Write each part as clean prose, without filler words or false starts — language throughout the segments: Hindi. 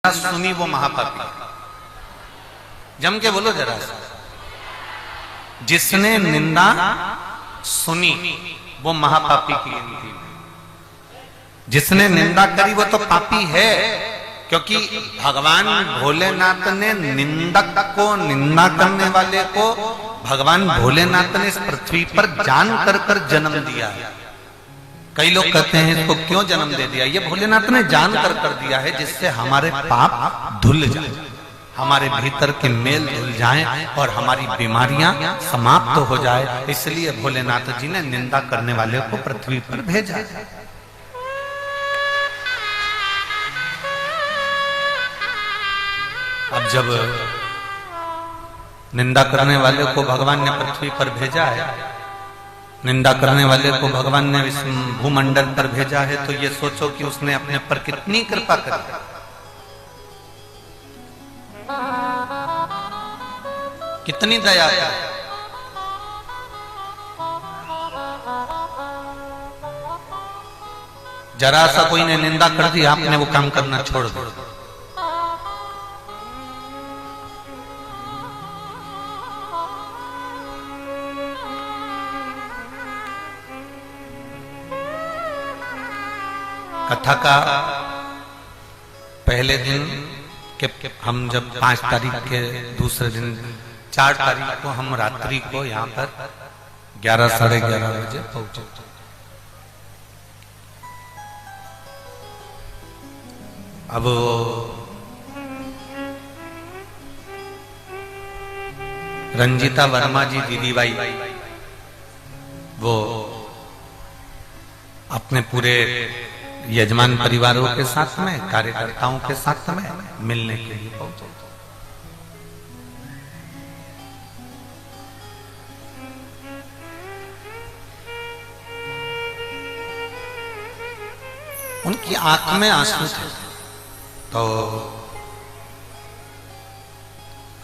सुनी वो महापापी। जम के बोलो जरा। जिसने निंदा सुनी वो महापापी की गिनती में। जिसने निंदा करी वो तो पापी है, क्योंकि भगवान भोलेनाथ ने निंदक को, निंदा करने वाले को भगवान भोलेनाथ ने इस पृथ्वी पर जान कर जन्म दिया है। कई लोग कहते हैं इसको क्यों जन्म दे दिया? ये भोलेनाथ ने जान कर दिया है, जिससे हमारे पाप धुल जाए, हमारे भीतर के मेल धुल जाएं और हमारी बीमारियां समाप्त हो जाए। इसलिए भोलेनाथ जी ने निंदा करने वाले को पृथ्वी पर भेजा। अब जब निंदा करने वाले को भगवान ने पृथ्वी पर भेजा है, निंदा करने वाले को भगवान ने भूमंडल पर भेजा है, तो ये सोचो कि उसने अपने पर कितनी कृपा करी। कितनी दया है। जरा सा कोई ने निंदा कर दी, आपने वो काम करना छोड़ दो। कथा का पहले दिन के हम जब 5 तारीख के दूसरे दिन 4 तारीख को हम रात्रि को यहाँ पर 11 साढ़े 11 बजे पहुंचे। अब रंजीता वर्मा जी दीदी भाई वो अपने पूरे यजमान परिवारों के साथ में, कार्यकर्ताओं के साथ में मिलने के लिए पहुंचे। उनकी आंख में आंसू थे, तो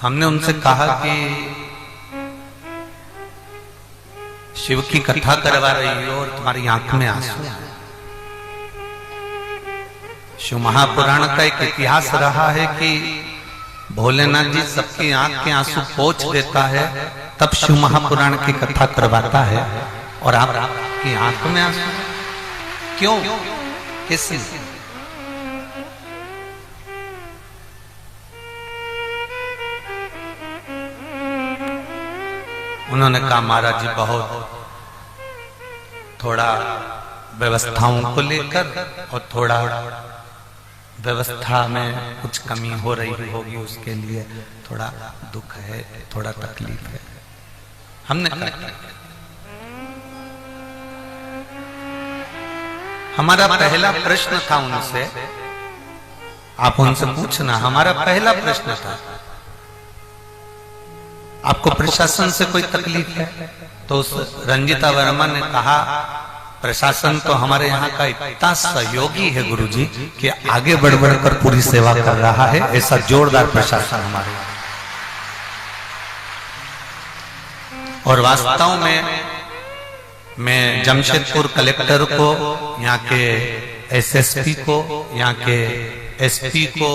हमने उनसे कहा कि शिव की कथा करवा रही हो और तुम्हारी आंख में आंसू है। शिव महापुराण का एक इतिहास रहा है कि भोलेनाथ जी सबकी आंख के आंसू पोंछ देता है, तब शिव महापुराण की कथा करवाता है, और आपकी आंख में आंसू क्यों? किस? उन्होंने कहा महाराज जी बहुत थोड़ा व्यवस्थाओं को लेकर और थोड़ा व्यवस्था में कुछ कमी हो रही होगी, उसके लिए थोड़ा दुख है, थोड़ा तकलीफ है। हमने हमारा पहला प्रश्न था उनसे, आप उनसे पूछना, हमारा पहला प्रश्न था आपको प्रशासन से कोई तकलीफ है? तो उस रंजीता वर्मा ने कहा प्रशासन तो हमारे यहाँ का इतना सहयोगी है गुरुजी कि आगे बढ़ बढ़कर पूरी सेवा कर रहा है, ऐसा जोरदार प्रशासन हमारे। और वास्तव में मैं जमशेदपुर कलेक्टर को, यहाँ के एसएसपी को, यहाँ के एसपी को,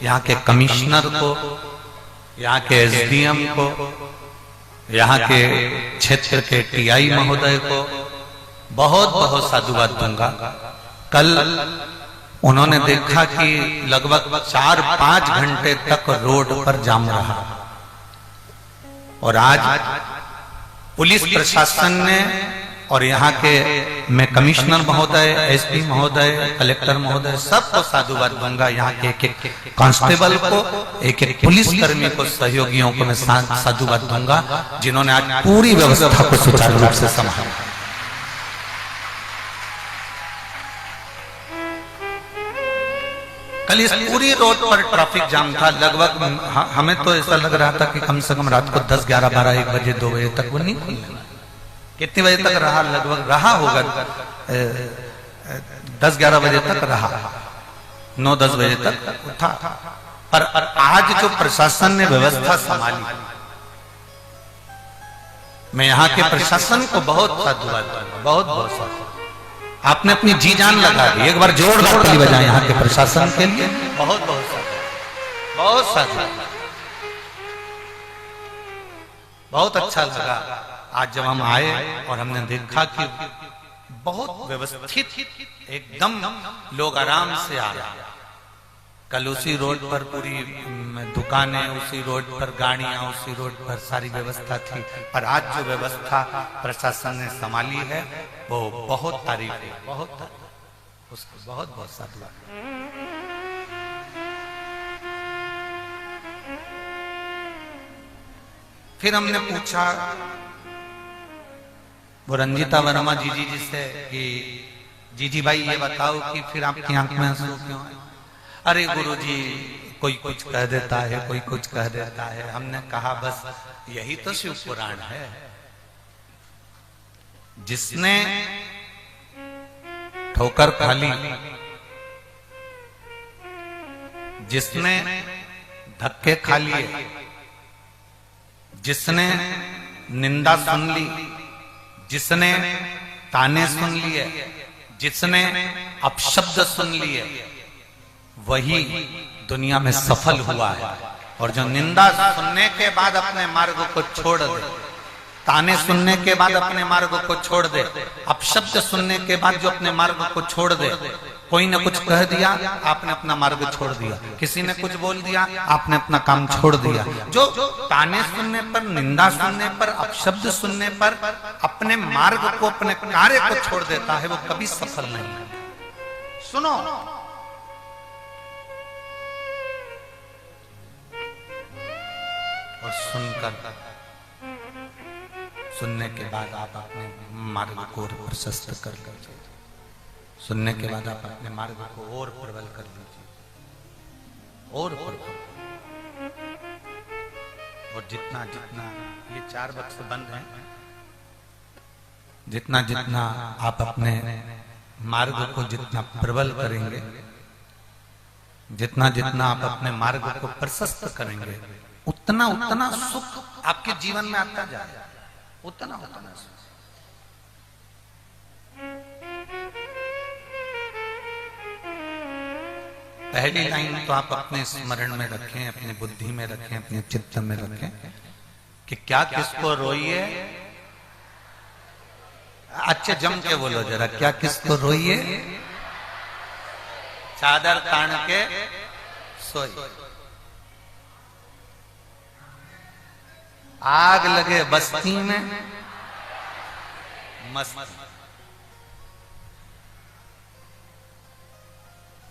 यहाँ के कमिश्नर को, यहाँ के एसडीएम को, यहाँ के क्षेत्र के टीआई महोदय को बहुत बहुत साधुवाद दूंगा। कल उन्होंने देखा कि लगभग 4-5 घंटे तक रोड पर जाम रहा, और आज पुलिस प्रशासन ने और यहाँ के मैं कमिश्नर महोदय, एसपी महोदय, कलेक्टर महोदय सबको साधुवाद दूंगा। यहाँ के एक कांस्टेबल को, एक पुलिस कर्मी को, सहयोगियों को मैं साधुवाद दूंगा, जिन्होंने आज पूरी व्यवस्था को सुचारू रूप से संभाला। कल इस पूरी रोड पर ट्रैफिक जाम था। लगभग हमें तो ऐसा लग रहा था कि कम से कम रात को 10, 11, 12, 1 बजे, 2 बजे तक वो नहीं खुलने। कितने बजे तक रहा? लगभग रहा होगा 10-11 बजे तक रहा, 9-10 बजे तक था। पर आज जो प्रशासन ने व्यवस्था संभाली, मैं यहाँ के प्रशासन को बहुत साधुवाद दूंगा, बहुत बहुत साधुवाद। आपने अपनी जी जान लगा दी। एक बार जोरदार ताली बजाएं यहाँ के प्रशासन के लिए। बहुत बहुत बहुत सारा बहुत अच्छा लगा आज जब हम आए और हमने देखा कि बहुत व्यवस्थित एकदम लोग आराम से आ रहे हैं। कल उसी रोड पर पूरी दुकानें, उसी रोड पर गाड़ियां, उसी रोड पर सारी व्यवस्था थी, पर आज जो व्यवस्था प्रशासन ने संभाली है वो बहुत तारीफ है, बहुत तारीफ, उसको बहुत बहुत साधुवाद। फिर हमने पूछा वो रंजीता वर्मा जी से कि जी भाई ये बताओ कि फिर आपकी आंख में आंसू क्यों है? अरे गुरुजी कोई कुछ कह देता है, कोई कुछ कह देता है। हमने कहा बस यही तो शिव पुराण है। जिसने ठोकर खा ली, जिसने धक्के खा लिए, जिसने निंदा सुन ली, जिसने ताने सुन लिए, जिसने अपशब्द सुन लिए, वही दुनिया में सफल हुआ है। और जो निंदा सुनने के बाद अपने मार्ग को छोड़ दे, ताने सुनने के बाद अपने मार्ग को छोड़ दे, अपशब्द सुनने के बाद जो अपने मार्ग को छोड़ दे, कोई ने कुछ कह दिया आपने अपना मार्ग छोड़ दिया, किसी ने कुछ बोल दिया आपने अपना काम छोड़ दिया। जो ताने सुनने पर, निंदा सुनने पर, अपशब्द सुनने पर अपने मार्ग को, अपने कार्य को छोड़ देता है, वो कभी सफल नहीं है। सुनो, और सुनने के बाद आप अपने मार्ग को और प्रशस्त कर लीजिए। सुनने के बाद आप अपने मार्ग को और प्रबल कर लीजिए, और प्रबल। और जितना जितना ये 4 बक्स बंद हैं, जितना जितना आप अपने मार्ग को जितना प्रबल करेंगे, जितना जितना आप अपने मार्ग को प्रशस्त करेंगे, उतना उतना सुख आपके जीवन में आता जाएगा, उतना उतना सुख। पहली लाइन तो आप अपने स्मरण में रखें, अपनी बुद्धि में रखें, अपने चित्त में रखें कि क्या किसको रोइए। अच्छे जम के बोलो जरा, क्या किसको रोइए, चादर तान के सोइए। आग लगे बस्ती में मस्त,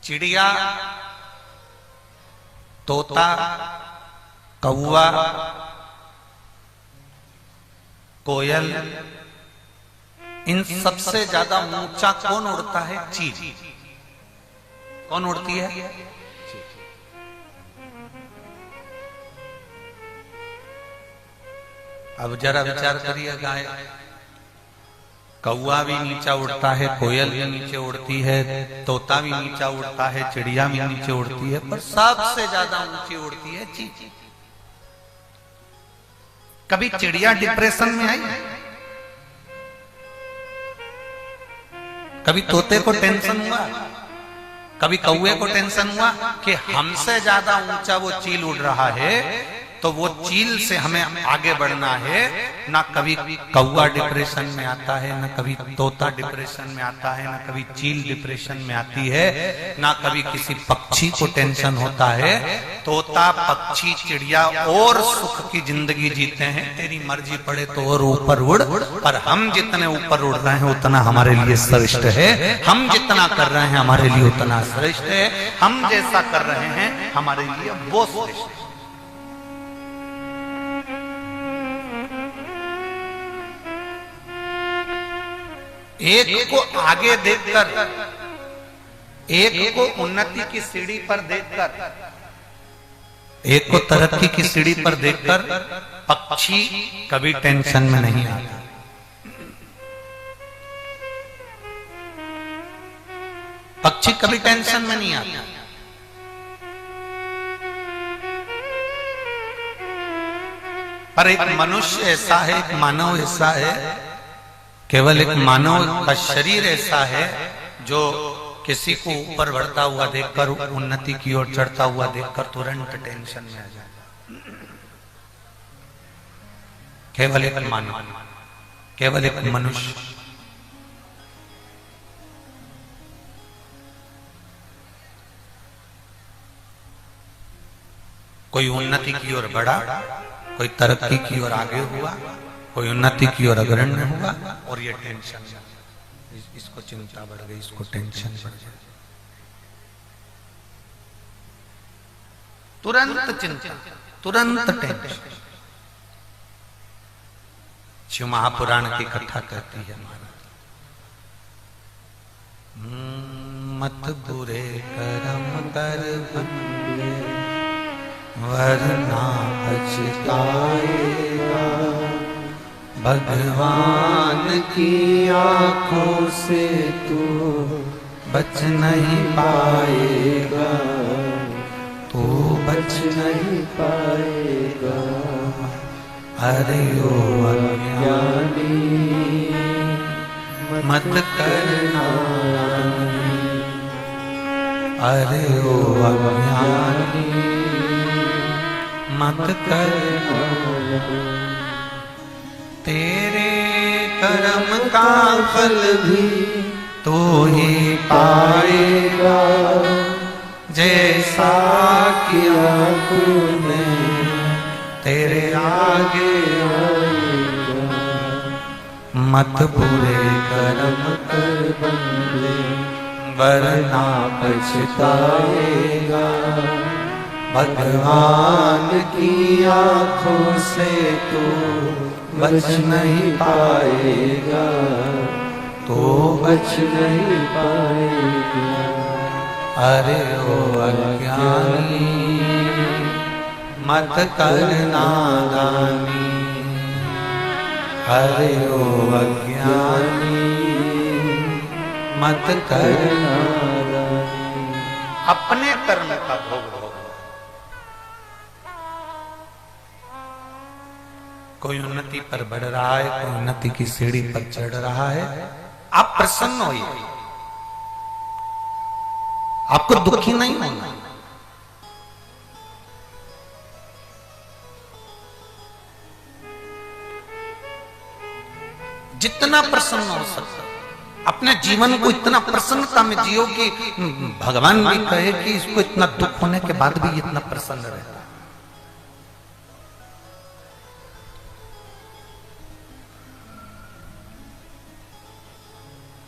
चिड़िया, तोता, कौवा, कोयल, इन सबसे ज्यादा ऊंचा कौन उड़ता है? चील। कौन उड़ती है? अब जरा विचार करिएगा, कौवा भी नीचा उड़ता है, कोयल भी नीचे उड़ती है, तोता भी नीचा उड़ता है, चिड़िया भी नीचे उड़ती है, पर सबसे ज्यादा ऊंची उड़ती है चील। कभी चिड़िया डिप्रेशन में आई? कभी तोते को टेंशन हुआ? कभी कौवे को टेंशन हुआ कि हमसे ज्यादा ऊंचा वो चील उड़ रहा है, तो वो चील से हमें आगे बढ़ना है? ना कभी कौवा डिप्रेशन में आता है, ना कभी तोता डिप्रेशन में आता है, ना कभी चील डिप्रेशन में आती है, ना कभी किसी पक्षी को टेंशन होता है। तोता, पक्षी, चिड़िया और सुख की जिंदगी जीते हैं, तेरी मर्जी पड़े तो और ऊपर उड़, पर हम जितने ऊपर उड़ रहे हैं उतना हमारे लिए श्रेष्ठ है। हम जितना कर रहे हैं हमारे लिए उतना श्रेष्ठ है। हम जैसा कर रहे हैं हमारे लिए वो श्रेष्ठ है। एक को आगे देखकर, एक को उन्नति की सीढ़ी पर देखकर, एक को तरक्की की सीढ़ी पर देखकर पक्षी कभी टेंशन में नहीं आता। पक्षी कभी टेंशन में नहीं आता। पर एक मनुष्य ऐसा है, एक मानव ऐसा है केवल एक मानव का शरीर ऐसा है जो किसी को ऊपर बढ़ता हुआ देखकर, उन्नति की ओर चढ़ता हुआ देखकर तुरंत टेंशन में आ जाए। केवल एक मानव, केवल एक मनुष्य। कोई उन्नति की ओर बढ़ा, कोई तरक्की की ओर आगे हुआ, कोई उन्नति की ओर अग्रणी हुआ, और ये टेंशन, इसको चिंता बढ़ गई, इसको टेंशन बढ़ गई, तुरंत चिंता, तुरंत टेंशन। शिव महापुराण की कथा कहती है महाराज, मत बुरे कर्म कर बंदे वरना पछताएगा, भगवान की आंखों से तू बच नहीं पाएगा, तू बच नहीं पाएगा। अरे ओ अज्ञानी मत करना, अरे ओ अज्ञानी मत करना, तेरे कर्म का फल भी तो ही पाएगा, जैसा किया तूने तेरे आगे आएगा। मत बुरे कर्म कर बंदे वरना पछताएगा, भगवान की आंखों से तो बच नहीं पाएगा, तो बच नहीं पाएगा। अरे ओ अज्ञानी मत कर नादानी, अरे ओ अज्ञानी मत कर नादानी। अपने कर्म का भोग भोग। कोई उन्नति पर बढ़ रहा है, कोई उन्नति की सीढ़ी पर चढ़ रहा है, आप प्रसन्न होइए, आपको दुखी नहीं होना। जितना प्रसन्न हो सकता, अपने जीवन को इतना प्रसन्नता में जियो कि भगवान भी कहे कि इसको इतना दुख होने के बाद भी इतना प्रसन्न रहता।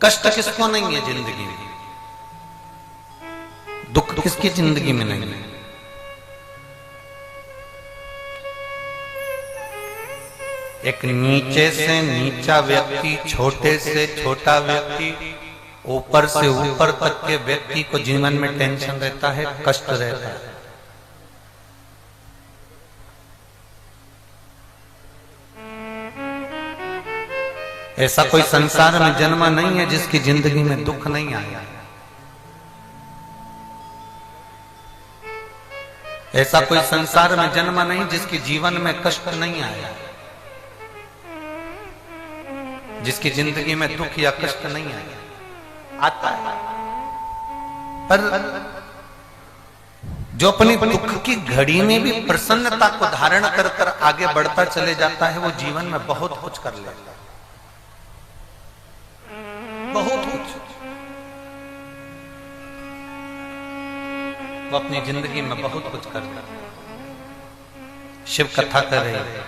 कष्ट किसको नहीं है जिंदगी में, दुख किसकी जिंदगी में नहीं है। एक नीचे से नीचा व्यक्ति, छोटे से छोटा व्यक्ति, ऊपर से ऊपर तक के व्यक्ति को जीवन में टेंशन रहता है, कष्ट रहता है। ऐसा कोई संसार में जन्मा नहीं है जिसकी जिंदगी में दुख नहीं आया। ऐसा कोई संसार में जन्मा नहीं जिसकी जीवन में कष्ट नहीं आया, जिसकी जिंदगी में दुख या कष्ट नहीं आया। आता है, पर जो अपनी दुख की घड़ी में भी प्रसन्नता को धारण कर कर आगे बढ़ता चले जाता है, वो जीवन में बहुत कुछ कर लेता है, बहुत कुछ। वो अपनी जिंदगी में बहुत कुछ करता है। शिव कथा कर रहे हैं,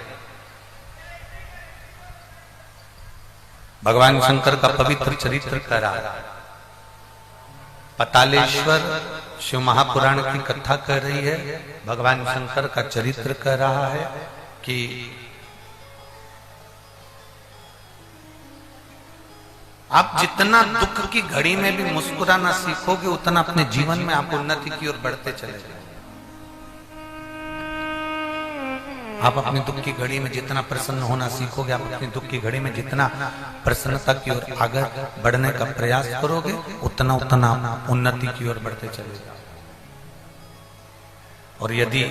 भगवान शंकर का पवित्र चरित्र करा, पतालेश्वर शिव महापुराण की कथा कर रही है, भगवान शंकर का चरित्र कर रहा है कि आप जितना दुख की घड़ी में भी मुस्कुराना सीखोगे, उतना अपने जीवन में आप उन्नति की ओर बढ़ते चले जाओगे। आप अपने दुख की घड़ी में जितना प्रसन्न होना सीखोगे, आप अपनी दुख की घड़ी में जितना प्रसन्नता की ओर आगे बढ़ने का प्रयास करोगे, उतना उतना उन्नति की ओर बढ़ते चले जाओगे। और यदि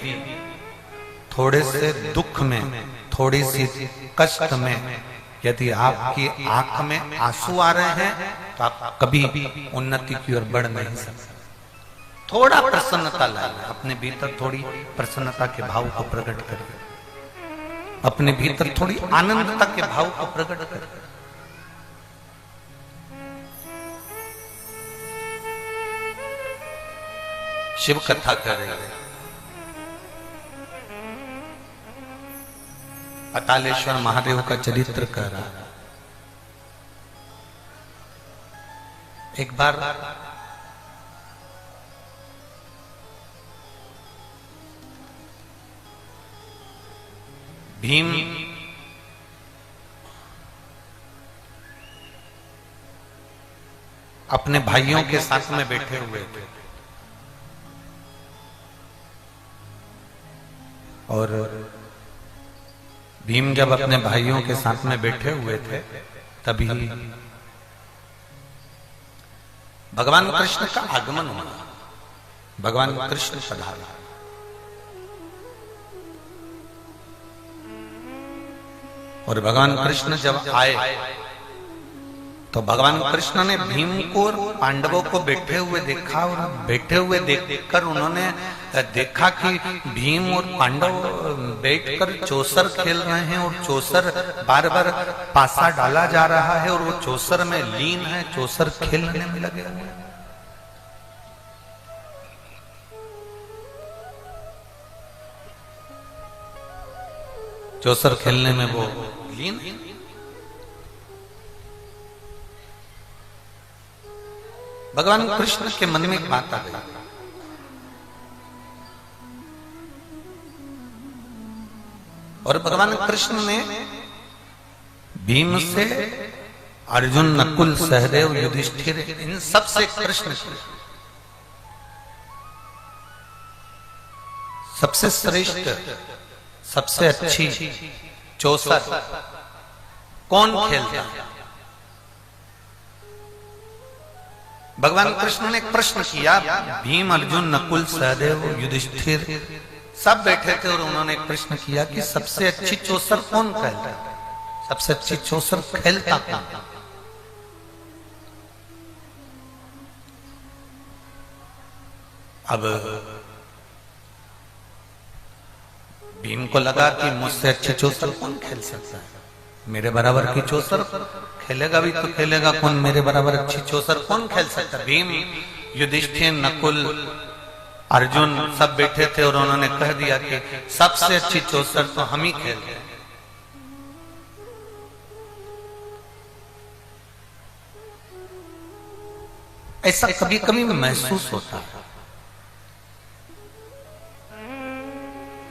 थोड़े से दुख में, थोड़ी सी कष्ट में यदि आपकी आंख में आंसू आ रहे हैं तो आप कभी उन्नति की ओर बढ़ नहीं सकते। थोड़ा प्रसन्नता लाइए, अपने भीतर थोड़ी प्रसन्नता के भाव को प्रकट करिए, अपने भीतर थोड़ी आनंदता के भाव को प्रकट करिए। शिव कथा कर रहे हैं, अतालेश्वर महादेव का चरित्र कर रहा है। एक बार भीम अपने भाइयों के साथ में बैठे हुए थे और भीम जब अपने भाइयों के साथ में बैठे हुए थे तभी भगवान कृष्ण का आगमन हुआ। भगवान कृष्ण पधारे और भगवान कृष्ण जब आए तो भगवान कृष्ण ने भीम को और पांडवों को बैठे हुए देखा और बैठे हुए देखकर उन्होंने देखा कि भीम और पांडव बैठकर चौसर खेल रहे हैं और चौसर बार बार पासा डाला जा रहा है और वो चौसर में लीन है, चौसर खेलने में लगे हुए हैं। चौसर खेलने में वो लीन है। भगवान कृष्ण के मन में एक बात आ गई, और भगवान कृष्ण ने भीम से अर्जुन, नकुल, सहदेव, युधिष्ठिर इन सब से प्रश्न किया, सबसे श्रेष्ठ, सबसे अच्छी चौसर कौन खेलता है? भगवान कृष्ण ने एक प्रश्न किया। भीम, अर्जुन, नकुल, सहदेव, युधिष्ठिर सब बैठे थे और उन्होंने एक प्रश्न किया कि सबसे अच्छी चौसर कौन खेलता है? सबसे अच्छी चौसर खेलता कौन? अब भीम को लगा कि मुझसे अच्छी चौसर कौन खेल सकता है? मेरे बराबर की चौसर खेलेगा भी तो खेलेगा कौन? मेरे बराबर अच्छी चौसर कौन खेल सकता है? भीम, युधिष्ठिर, नकुल, अर्जुन सब बैठे थे और उन्होंने कह दिया कि सबसे अच्छी चौसर तो हम ही खेल रहे हैं। ऐसा कभी कभी महसूस होता है,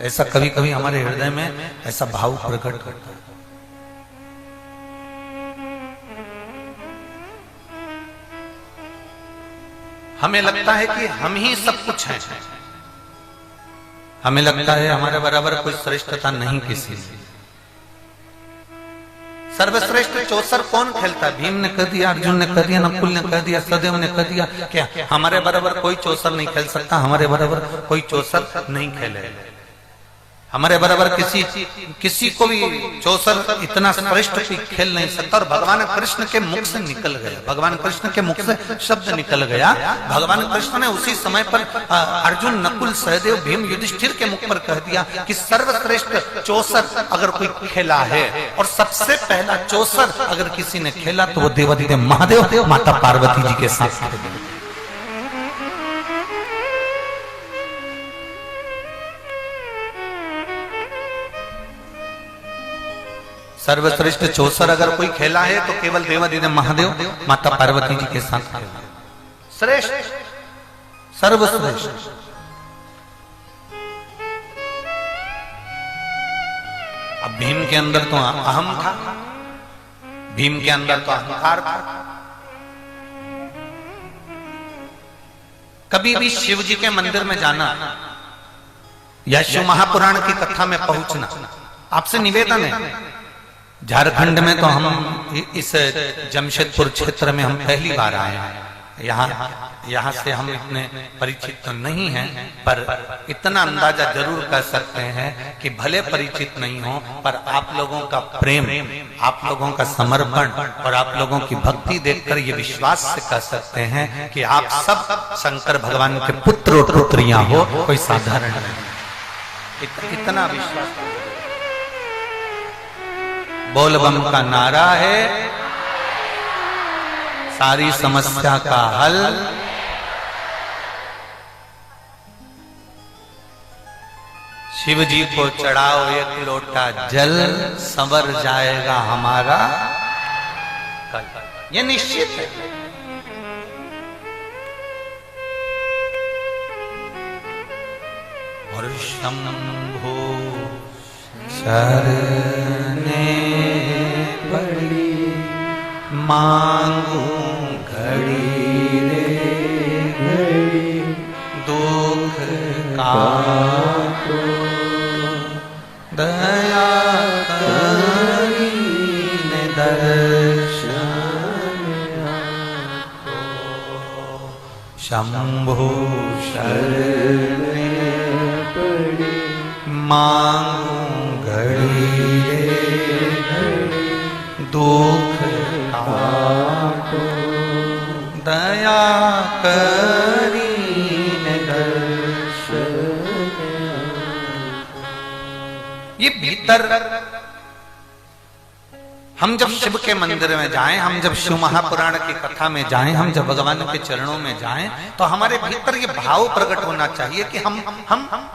ऐसा कभी कभी हमारे हृदय में ऐसा भाव प्रकट होता है। हमें लगता है कि हम ही सब कुछ हैं, हमें लगता है हमारे बराबर कोई श्रेष्ठता नहीं किसी में। सर्वश्रेष्ठ चौसर कौन खेलता है? भीम ने कह दिया, अर्जुन ने कह दिया, नकुल ने कह दिया, सहदेव ने कह दिया, क्या हमारे बराबर कोई चौसर नहीं खेल सकता? हमारे बराबर कोई चौसर नहीं खेले, हमारे बराबर किसी को भी चौसर इतना श्रेष्ठ खेल नहीं सकता। और भगवान कृष्ण के मुख से निकल गया, भगवान कृष्ण के मुख से शब्द निकल गया। भगवान कृष्ण ने उसी समय पर अर्जुन, नकुल, सहदेव, भीम, युधिष्ठिर के मुख पर कह दिया कि सर्वश्रेष्ठ चौसर अगर कोई खेला है और सबसे पहला चौसर अगर किसी ने खेला तो वो देवाधिदेव महादेव माता पार्वती जी के साथ खेला। सर्वश्रेष्ठ चौसर अगर कोई खेला है तो केवल देवाधिदेव महादेव माता पार्वती जी के साथ खेला। श्रेष्ठ, सर्वश्रेष्ठ। अब भीम के अंदर तो अहम था, भीम के अंदर तो अहंकार था। कभी भी शिव जी के मंदिर में जाना या शिव महापुराण की कथा में पहुंचना, आपसे निवेदन है। झारखंड में तो हम इस जमशेदपुर क्षेत्र में हम पहली बार आए हैं, यहाँ से हम इतने परिचित तो नहीं हैं, पर इतना अंदाजा जरूर कर सकते हैं कि भले परिचित नहीं हो, पर आप लोगों का प्रेम, आप लोगों का समर्पण और आप लोगों की भक्ति देखकर ये विश्वास से कह सकते हैं कि आप सब शंकर भगवान के पुत्र और पुत्रियां हो, कोई साधारण नहीं। इतना विश्वास। बोल बम का नारा है सारी समस्या का हल। शिव जी को चढ़ाओ एक लोटा जल, संवर जाएगा हमारा कल। ये निश्चित है। और शंभो शरणे पड़ी मांगू घड़ी रे घड़ी, दुख का तो दया करीन दर्शन आपको। शंभो शरणे पड़ी मांगू घड़ी रे घड़ी, दुख काटो दया करीन दर्शन। ये भीतर हम जब शिव के मंदिर में जाएं, हम जब शिव महापुराण की कथा में जाएं, हम जब भगवान के चरणों में जाएं, तो हमारे भीतर ये भाव प्रकट होना चाहिए कि हम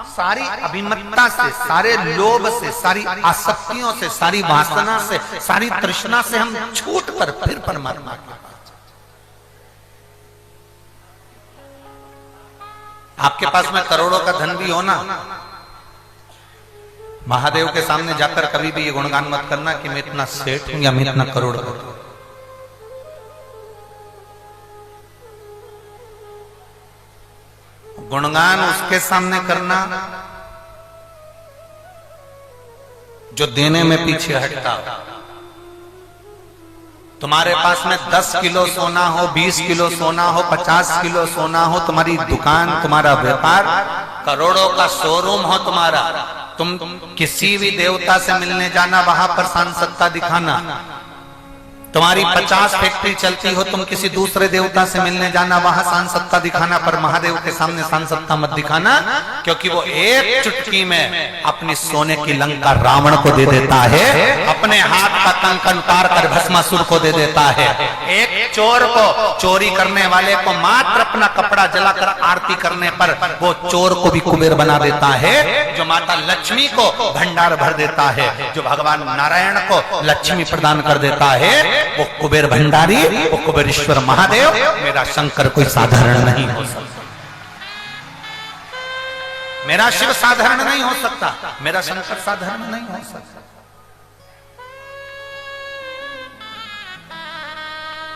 सारी अभिमत्ता से, सारे लोभ से, सारी आसक्तियों से, सारी वासना से, सारी तृष्णा से हम छूट कर फिर परमात्मा के पास। आपके पास में करोड़ों का धन भी हो ना, महादेव के सामने जाकर कभी भी ये गुणगान मत करना कि मैं इतना सेठ हूं या मैं इतना करोड़पति हूं। गुणगान उसके सामने करना जो देने में पीछे हटता हो। तुम्हारे पास में 10 किलो सोना हो, 20 किलो सोना हो, 50 किलो सोना हो, तुम्हारी दुकान, तुम्हारा व्यापार, करोड़ों का शोरूम हो तुम्हारा, तुम किसी भी देवता से मिलने जाना, वहां पर सांसदता दिखाना। तुम्हारी 50 फैक्ट्री चलती हो, तुम किसी दूसरे देवता से मिलने जाना, वहां सांसदता दिखाना, पर महादेव के सामने सांसदता मत दिखाना, क्योंकि वो एक चुटकी में अपनी सोने की लंका रावण को दे देता है, अपने हाथ का कंकन उतार कर भस्मासुर को दे देता है। एक चोर को, चोरी करने वाले को मात्र अपना कपड़ा जलाकर आरती करने पर वो चोर को भी कुबेर बना देता है। जो माता लक्ष्मी को भंडार भर देता है, जो भगवान नारायण को लक्ष्मी प्रदान कर देता है, वो कुबेर भंडारी, वो कुबेरेश्वर महादेव, मेरा शंकर कोई साधारण नहीं हो सकता। मेरा शिव साधारण नहीं हो सकता, मेरा शंकर साधारण नहीं हो सकता।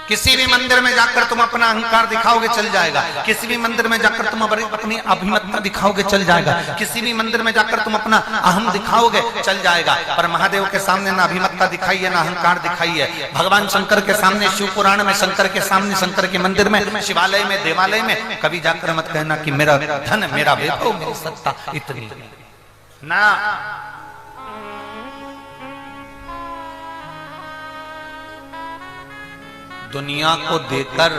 किसी भी मंदिर में जाकर तुम अपना अहंकार दिखाओगे चल जाएगा, किसी भी मंदिर में जाकर तुम अपनी अभिमतता दिखाओगे चल जाएगा, किसी भी मंदिर में जाकर तुम अपना अहम दिखाओगे चल जाएगा, पर महादेव के सामने ना अभिमतता दिखाई है, ना अहंकार दिखाई है। भगवान शंकर के सामने, शिव पुराण में शंकर के सामने, शंकर के मंदिर में, शिवालय में, देवालय में कभी जाकर मत कहना कि मेरा धन, मेरा वैभव, मेरी सत्ता इतनी ना। दुनिया को देकर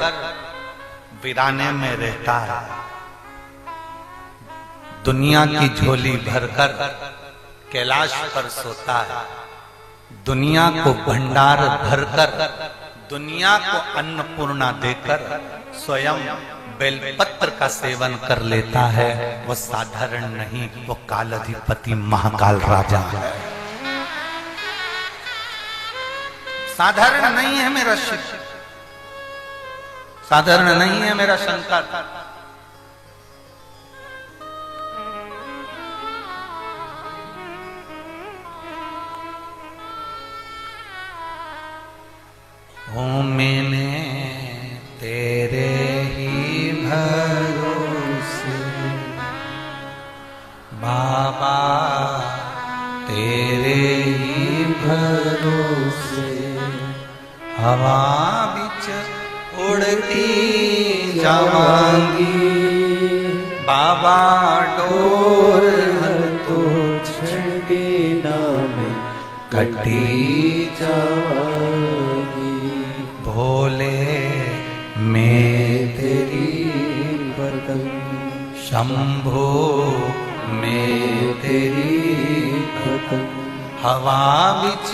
वीराने में रहता है, दुनिया की झोली भरकर कैलाश पर सोता है, दुनिया को भंडार भरकर, दुनिया को अन्नपूर्णा देकर स्वयं बेलपत्र का सेवन कर लेता है। वो साधारण नहीं, वो कालाधिपति महाकाल राजा है। साधारण नहीं है मेरा शिव, साधारण नहीं है मेरा शंकर। हूँ मैंने तेरे ही भरोसे बाबा, तेरे ही भरोसे हवा बिच उड़ती जावांगी बाबा डोर तो छड़े नाम कटी जावांगी भोले में तेरी पतंग शंभो में तेरी पतंग हवा बिच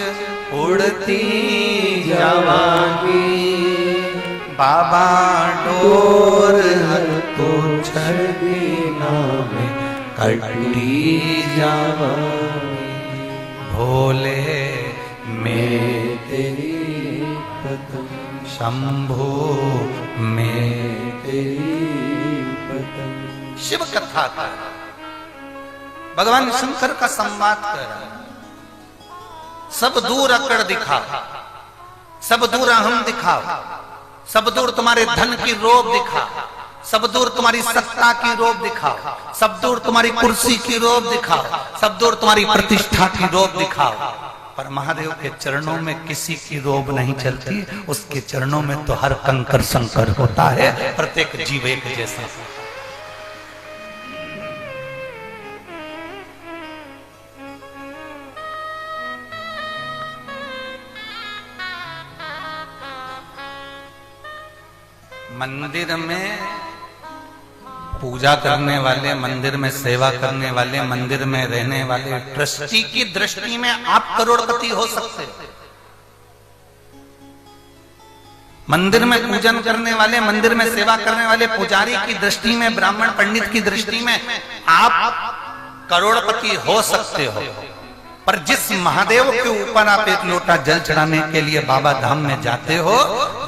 उड़ती जावांगी बाबा डोर तो छड़े नाम कटी जावांगी भोले में तेरी पतंग शंभो में तेरी पतंग। शिव कथा का भगवान शंकर का संवाद कर रहा है। सब दूर अकड़ दिखा, सब दूर अहम दिखा, सब दूर तुम्हारे धन की रोब दिखा, सब दूर तुम्हारी सत्ता की रोब दिखा, सब दूर तुम्हारी कुर्सी की रोब दिखा, सब दूर तुम्हारी प्रतिष्ठा की रोब दिखा। पर महादेव के चरणों में किसी की रोब नहीं चलती, उसके चरणों में तो हर कंकर संकर होता है, प्रत्येक जीव एक जैसा। मंदिर में पूजा करने वाले, मंदिर में सेवा करने वाले, मंदिर में रहने वाले ट्रस्टी की दृष्टि में आप करोड़पति हो सकते हैं। मंदिर में पूजन करने वाले, मंदिर में सेवा करने वाले पुजारी की दृष्टि में, ब्राह्मण पंडित की दृष्टि में आप करोड़पति हो सकते हो। पर जिस महादेव के ऊपर आप एक लोटा जल चढ़ाने के लिए बाबा धाम में जाते हो,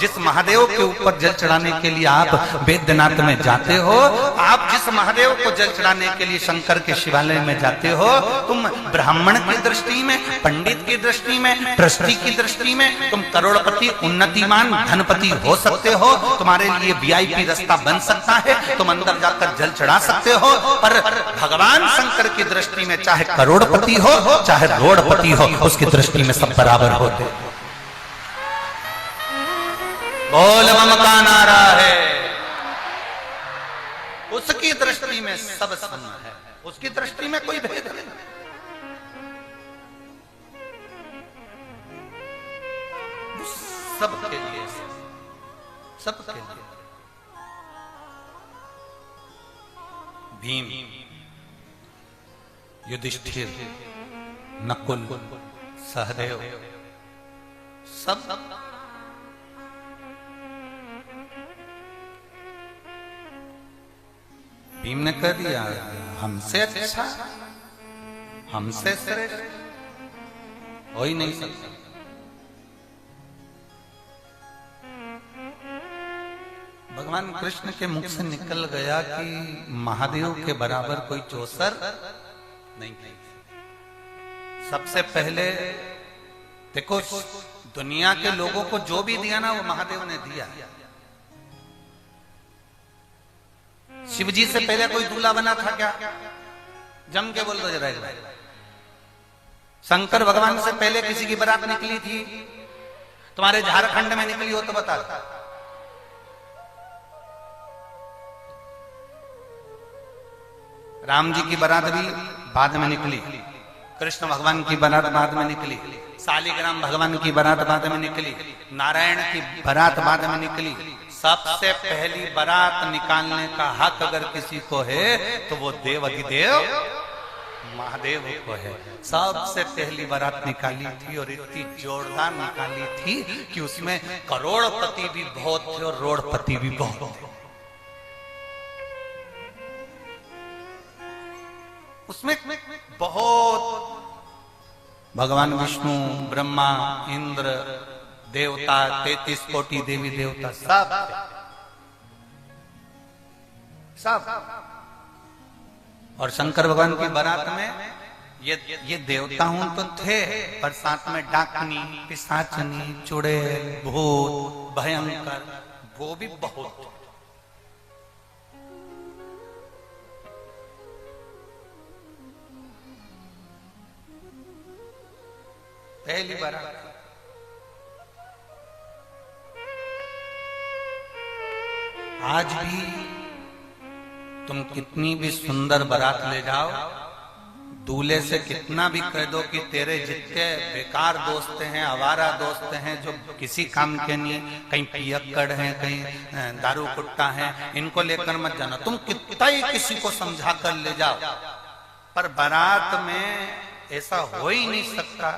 जिस महादेव के ऊपर जल चढ़ाने के लिए आप बैद्यनाथ में जाते हो, आप जिस महादेव को जल चढ़ाने के लिए शंकर के शिवालय में जाते हो, तुम ब्राह्मण की दृष्टि में, पंडित की दृष्टि में, ट्रस्टी की दृष्टि में तुम करोड़पति, उन्नतिमान, धनपति हो सकते हो। तुम्हारे लिए वीआईपी रास्ता बन सकता है, तुम अंदर जाकर जल चढ़ा सकते हो। पर भगवान शंकर की दृष्टि में चाहे करोड़पति हो, चाहे रोडपति हो, उसकी दृष्टि में सब बराबर होते। बोल बम का नारा है, उसकी दृष्टि में सब सम है, उसकी दृष्टि में कोई भेद नहीं। सबके लिए, सबके लिए। भीम, युधिष्ठिर, नकुल, सहदेव, सब भीम ने कह दिया हमसे अच्छा, हमसे श्रेष्ठ हो ही नहीं सकता। भगवान कृष्ण के मुख से निकल गया कि महादेव के बराबर कोई चौसर नहीं। सबसे पहले देखो, दुनिया के लोगों को जो भी दिया ना वो महादेव ने दिया। शिव जी से पहले कोई दूल्हा बना था क्या? जम के बोल दो जरा। शंकर भगवान से पहले किसी की बारात निकली थी? तुम्हारे झारखंड में निकली हो तो बता। राम जी की बारात भी बाद में निकली, कृष्ण भगवान की बारात बाद में निकली, शालिग्राम भगवान की बारात बाद में निकली, नारायण की बारात बाद में निकली। सबसे पहली बारात निकालने का हक अगर किसी को है तो वो देव अधिदेव महादेव को है। सबसे पहली बारात निकाली थी और इतनी जोरदार निकाली थी कि उसमें करोड़पति भी बहुत थे और रोड़पति भी बहुत थे। उसमें बहुत भगवान विष्णु, ब्रह्मा, इंद्र, देवता, 33 कोटि देवी देवता सब। और शंकर भगवान की बारात में ये देवता हूं तो थे, पर साथ में डाकनी, पिशाचनी, चुड़ैल, भूत, भयंकर, वो भी बहुत। पहली बारात। आज भी तुम कितनी भी सुंदर बारात ले जाओ, दूल्हे से कितना भी कह दो कि तेरे जितने बेकार दोस्त हैं, आवारा दोस्त हैं जो किसी काम के नहीं, कहीं पियक्कड़ हैं, कहीं दारू कुट्टा हैं, इनको लेकर मत जाना। तुम कितना ही किसी को समझा कर ले जाओ, पर बारात में ऐसा हो ही नहीं सकता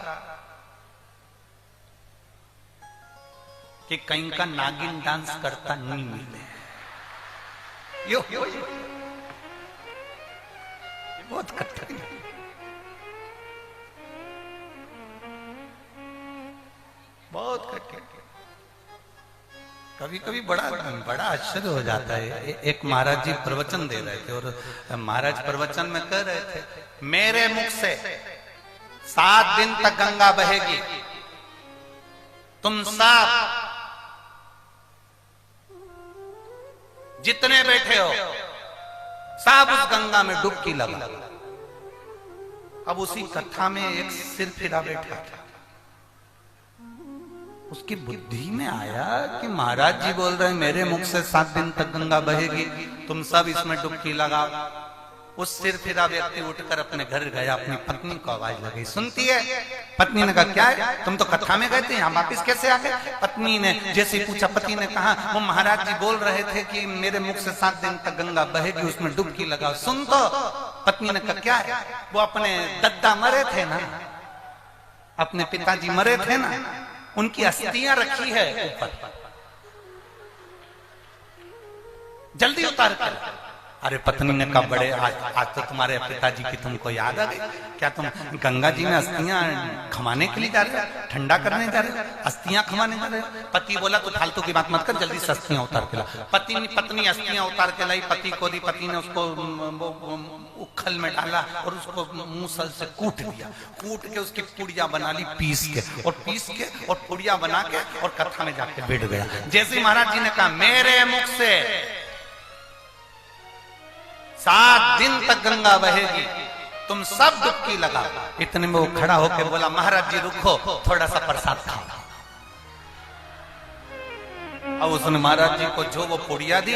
कि कहीं का नागिन डांस करता नहीं मिले। यो बहुत कठिन है, बहुत कठिन। कभी कभी बड़ा आश्चर्य हो जाता है। एक महाराज जी प्रवचन दे रहे थे और महाराज प्रवचन में कह रहे थे, मेरे मुख से 7 दिन तक गंगा बहेगी, तुम सब जितने बैठे हो सब उस गंगा में डुबकी लगा। अब उसी कथा में एक सिर फिरा बैठा था, उसकी बुद्धि में आया कि महाराज जी बोल रहे हैं मेरे मुख से 7 दिन तक गंगा बहेगी, तुम सब इसमें डुबकी लगाओ। उस सिर फिरा व्यक्ति उठकर अपने घर गया, अपनी पत्नी को आवाज लगी, सुनती है? पत्नी ने कहा क्या है, तुम तो कथा में गए थे, यहाँ वापिस कैसे आ गए? पत्नी ने जैसे ही पूछा, पति ने कहा वो महाराज जी बोल रहे थे कि मेरे मुख से 7 दिन तक गंगा बहेगी, उसमें डुबकी लगाओ, सुन तो। पत्नी ने कहा क्या है? वो अपने दद्दा मरे थे ना, अपने पिताजी मरे थे ना, उनकी अस्थियां रखी है ऊपर, जल्दी उतार कर। अरे पत्नी ने कहा बड़े आज तो तुम्हारे पिताजी की तुमको याद आ गई क्या? तुम गंगा जी में अस्थियां खमाने के लिए जा रहे हो, ठंडा करने जा रहे हो, अस्थियां खमाने जा रहे हो? पति बोला तो फालतू की बात मत कर, जल्दी से अस्थियां उतार के ला। पत्नी अस्थियां उतार के लाई, पति को दी, पति ने उसको उखल में डाला और उसको मूसल से कूट दिया, कूट के उसकी पुड़िया बना ली पीस के और पुड़िया बना के और कथा में जाके बैठ गया। जैसे महाराज जी ने कहा मेरे मुख से 7 दिन तक गंगा बहेगी, तुम सब डुबकी लगा। इतने में वो खड़ा होकर बोला महाराज जी रुको, थोड़ा सा प्रसाद खाओ। अब उसने महाराज जी को जो वो पुड़िया दी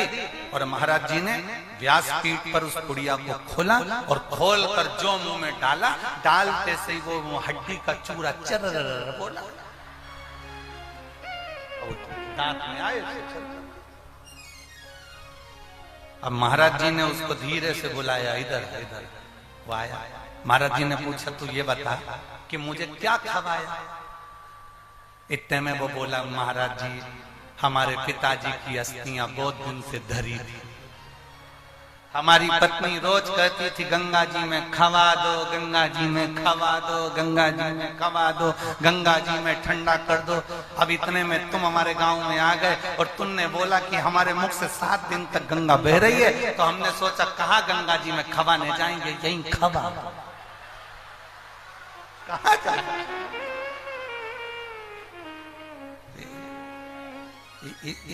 और महाराज जी ने व्यासपीठ पर उस पुड़िया को खोला और खोल कर जो मुंह में डाला, डालते से वो हड्डी का चूरा चर बोला, दांत में आए। अब महाराज जी ने उसको धीरे से बुलाया, इधर इधर। वो आया, महाराज जी ने पूछा तू ये बता कि मुझे क्या खवाया? इतने में वो बोला महाराज जी हमारे पिताजी की अस्थियां बहुत दिन से धरी थी, हमारी पत्नी रोज कहती थी गंगा जी में खवा दो, गंगा जी में खवा दो, गंगा जी में खवा दो, गंगा जी में ठंडा कर दो। अब इतने में तुम हमारे गांव में आ गए और तुमने बोला कि हमारे मुख से 7 दिन तक गंगा बह रही है, तो हमने सोचा कहाँ गंगा जी में खवाने जाएंगे, यहीं खवा। कहाँ जाएंगे?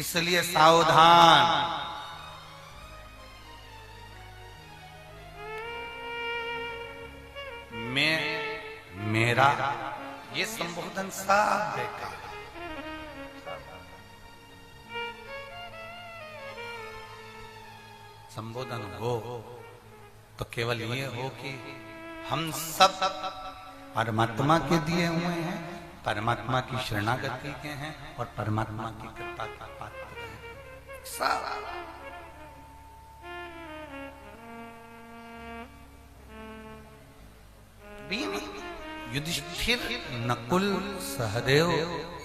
इसलिए सावधान। मेरा ये संबोधन सब बेकार। संबोधन हो तो केवल ये हो कि हम सब परमात्मा के दिए हुए हैं, परमात्मा की शरणागति के हैं और परमात्मा की कृपा का पात्र हैं सब। युधिष्ठिर, नकुल, सहदेव,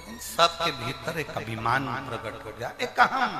इन सब के भीतर एक अभिमान प्रकट हो जाए, एक अहम